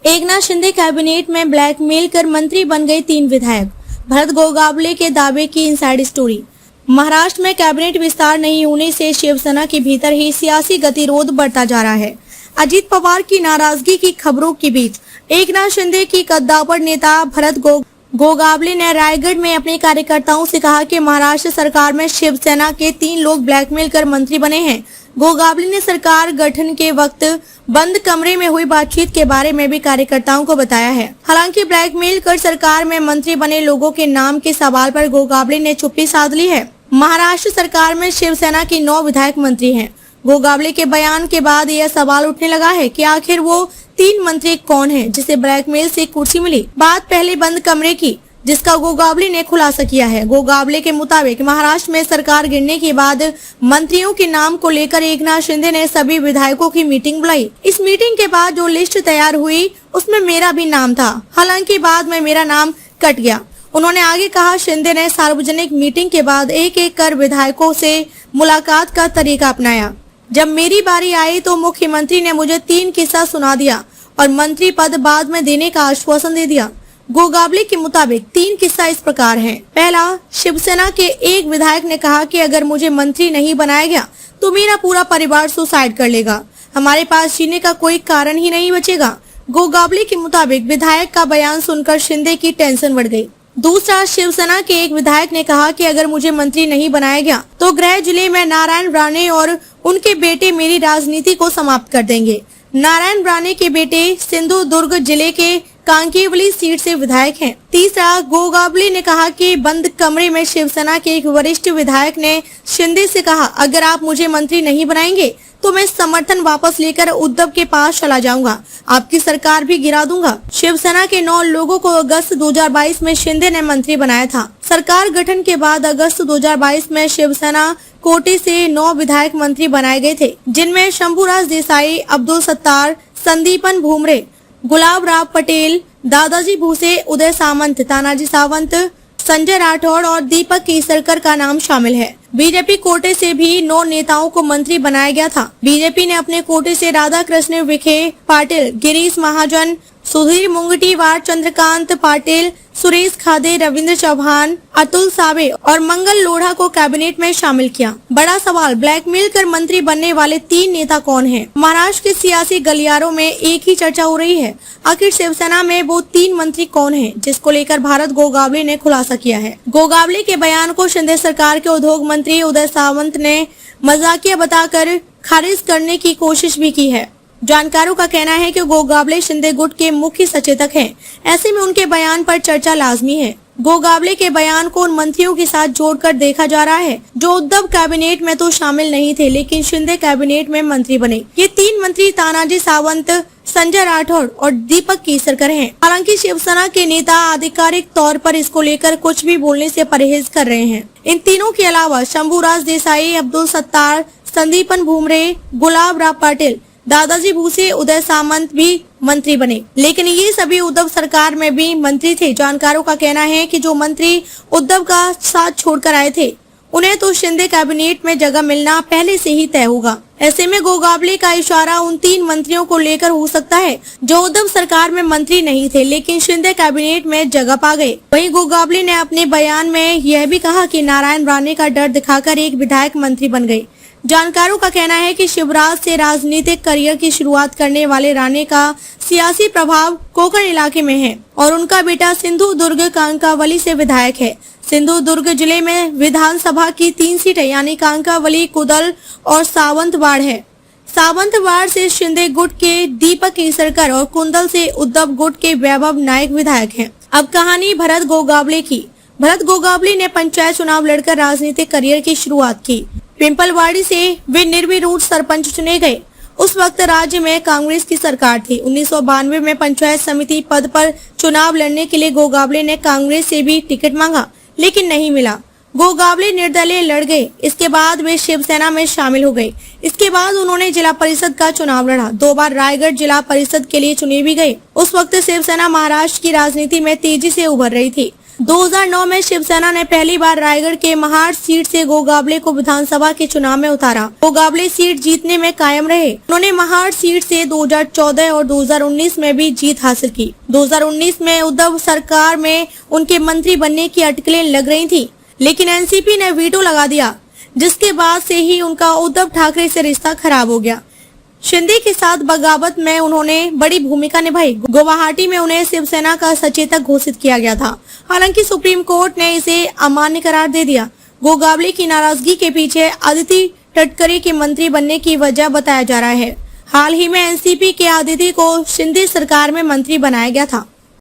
Eknath Shinde cabinet में blackmail कर मंत्री बन गए 3 विधायक। भरत गोगावले के दावे की इनसाइड स्टोरी। महाराष्ट्र में कैबिनेट विस्तार नहीं होने से शिवसेना के भीतर ही सियासी गतिरोध बढ़ता जा रहा है। अजीत पवार की नाराजगी की खबरों के बीच एकनाथ शिंदे की कद्दावर नेता भरत गोगावले ने रायगढ़ में अपने कार्यकर्ताओं से कहा कि महाराष्ट्र सरकार में शिवसेना के 3 लोग ब्लैकमेल कर मंत्री बने हैं। गोगावले ने सरकार गठन के वक्त बंद कमरे में हुई बातचीत के बारे में भी कार्यकर्ताओं को बताया है। हालांकि ब्लैकमेल कर सरकार में मंत्री बने लोगों के नाम के सवाल पर गोगावले ने चुप्पी साध ली है। महाराष्ट्र सरकार में शिवसेना के 9 विधायक मंत्री हैं। गोगावले के बयान के बाद यह सवाल उठने लगा है कि आखिर वो 3 मंत्री कौन हैं जिसे ब्लैकमेल से कुर्सी मिली। बात पहले बंद कमरे की, जिसका गोगावले ने खुलासा किया है। गोगावले के मुताबिक महाराष्ट्र में सरकार गिरने के बाद मंत्रियों के नाम को लेकर एकनाथ शिंदे ने सभी विधायकों की मीटिंग बुलाई। इस मीटिंग के बाद जो लिस्ट तैयार हुई उसमें मेरा भी नाम था, हालांकि बाद में मेरा नाम कट गया। उन्होंने आगे कहा, शिंदे ने सार्वजनिक मीटिंग के बाद एक एक कर विधायकों से मुलाकात का तरीका अपनाया। जब मेरी बारी आई तो मुख्यमंत्री ने मुझे 3 किस्सा सुना दिया और मंत्री पद बाद में देने का आश्वासन दे दिया। गोगावले के मुताबिक 3 किस्सा इस प्रकार हैं। पहला, शिवसेना के एक विधायक ने कहा कि अगर मुझे मंत्री नहीं बनाया गया तो मेरा पूरा परिवार सुसाइड कर लेगा, हमारे पास जीने का कोई कारण ही नहीं बचेगा। गोगावले के मुताबिक विधायक का बयान सुनकर शिंदे की टेंशन बढ़ गई। दूसरा, शिवसेना के एक विधायक ने कहा कि अगर मुझे मंत्री नहीं बनाया गया तो गृह जिले में नारायण राणे और उनके बेटे मेरी राजनीति को समाप्त कर देंगे। नारायण राणे के बेटे सिंधुदुर्ग जिले के कांकेवली सीट से विधायक हैं। तीसरा, गोगावले ने कहा कि बंद कमरे में शिवसेना के एक वरिष्ठ विधायक ने शिंदे से कहा, अगर आप मुझे मंत्री नहीं बनाएंगे तो मैं समर्थन वापस लेकर उद्धव के पास चला जाऊंगा, आपकी सरकार भी गिरा दूंगा। शिवसेना के 9 लोगों को अगस्त 2022 में शिंदे ने मंत्री बनाया था। सरकार गठन के बाद अगस्त 2022 में शिवसेना कोटे से 9 विधायक मंत्री बनाए गए थे, जिनमें शंभूराज देसाई, अब्दुल सत्तार, संदीपन भूमरे, गुलाब राव पटेल, दादाजी भूसे, उदय सामंत, तानाजी सावंत, संजय राठौड़ और दीपक केसरकर का नाम शामिल है। बीजेपी कोटे से भी 9 नेताओं को मंत्री बनाया गया था। बीजेपी ने अपने कोटे से राधा कृष्ण विखे पाटिल, गिरीश महाजन, सुधीर मुंगटीवार, चंद्रकांत पाटिल, सुरेश खादे, रविंद्र चौहान, अतुल सावे और मंगल लोढ़ा को कैबिनेट में शामिल किया। बड़ा सवाल, ब्लैकमेल कर मंत्री बनने वाले 3 नेता कौन हैं? महाराष्ट्र के सियासी गलियारों में एक ही चर्चा हो रही है, आखिर शिवसेना में वो 3 मंत्री कौन हैं, जिसको लेकर भरत गोगावले ने खुलासा किया है। गोगावले के बयान को शिंदे सरकार के उद्योग मंत्री उदय सामंत ने मजाकिया बताकर खारिज करने की कोशिश भी की है। जानकारों का कहना है कि गोगावले शिंदे गुट के मुख्य सचेतक हैं, ऐसे में उनके बयान पर चर्चा लाजमी है। गोगावले के बयान को उन मंत्रियों के साथ जोड़कर देखा जा रहा है जो उद्धव कैबिनेट में तो शामिल नहीं थे लेकिन शिंदे कैबिनेट में मंत्री बने। ये 3 मंत्री तानाजी सावंत, संजय राठौड़ और दीपक केसरकर हैं। हालांकि शिवसेना के नेता आधिकारिक तौर पर इसको लेकर कुछ भी बोलने से परहेज कर रहे हैं। इन तीनों के अलावा शंभूराज देसाई, अब्दुल सत्तार, संदीपन भूमरे, गुलाब राव पाटिल, दादाजी भूसे, उदय सामंत भी मंत्री बने, लेकिन ये सभी उद्धव सरकार में भी मंत्री थे। जानकारों का कहना है कि जो मंत्री उद्धव का साथ छोड़कर आए थे उन्हें तो शिंदे कैबिनेट में जगह मिलना पहले से ही तय होगा। ऐसे में गोगावले का इशारा उन 3 मंत्रियों को लेकर हो सकता है जो उद्धव सरकार में मंत्री नहीं थे लेकिन शिंदे कैबिनेट में जगह पा गए। वहीं गोगावले ने अपने बयान में यह भी कहा कि नारायण राणे का डर दिखाकर एक विधायक मंत्री बन गए। जानकारों का कहना है कि शिवराज से राजनीतिक करियर की शुरुआत करने वाले राणे का सियासी प्रभाव कोंकण इलाके में है और उनका बेटा सिंधुदुर्ग कांकावली से विधायक है। सिंधुदुर्ग जिले में विधानसभा की 3 सीटें यानी कांकावली, कुदल और सावंतवाड़ है। सावंतवाड़ से शिंदे गुट के दीपक केसरकर और कुंदल से उद्धव गुट के वैभव नायक विधायक हैं। अब कहानी भरत गोगावले की। भरत गोगावले ने पंचायत चुनाव लड़कर राजनीतिक करियर की शुरुआत की। पिंपलवाड़ी से वे निर्विरोध सरपंच चुने गए। उस वक्त राज्य में कांग्रेस की सरकार थी। 1992 में पंचायत समिति पद पर चुनाव लड़ने के लिए गोगावले ने कांग्रेस से भी टिकट मांगा लेकिन नहीं मिला। गोगावले निर्दलीय लड़ गए। इसके बाद वे शिवसेना में शामिल हो गए। इसके बाद उन्होंने जिला परिषद का चुनाव लड़ा। 2 बार रायगढ़ जिला परिषद के लिए चुने भी गए। उस वक्त शिवसेना महाराष्ट्र की राजनीति में तेजी से उभर रही थी। 2009 में शिवसेना ने पहली बार रायगढ़ के महाड़ सीट से गोगावले को विधानसभा के चुनाव में उतारा। गोगावले सीट जीतने में कायम रहे। उन्होंने महाड़ सीट से 2014 और 2019 में भी जीत हासिल की। 2019 में उद्धव सरकार में उनके मंत्री बनने की अटकलें लग रही थी, लेकिन एनसीपी ने वीटो लगा दिया, जिसके बाद से ही उनका उद्धव ठाकरे से रिश्ता खराब हो गया। शिंदे के साथ बगावत में उन्होंने बड़ी भूमिका निभाई। गुवाहाटी में उन्हें शिवसेना का सचेतक घोषित किया गया था। हालांकि सुप्रीम कोर्ट ने इसे अमान्य करार दे दिया। गोगावले की नाराजगी के पीछे अदिति तटकरे के मंत्री बनने की वजह बताया जा रहा है। हाल ही में एनसीपी के अदिति को शिंदे सरकार में मंत्री बनाया गया था।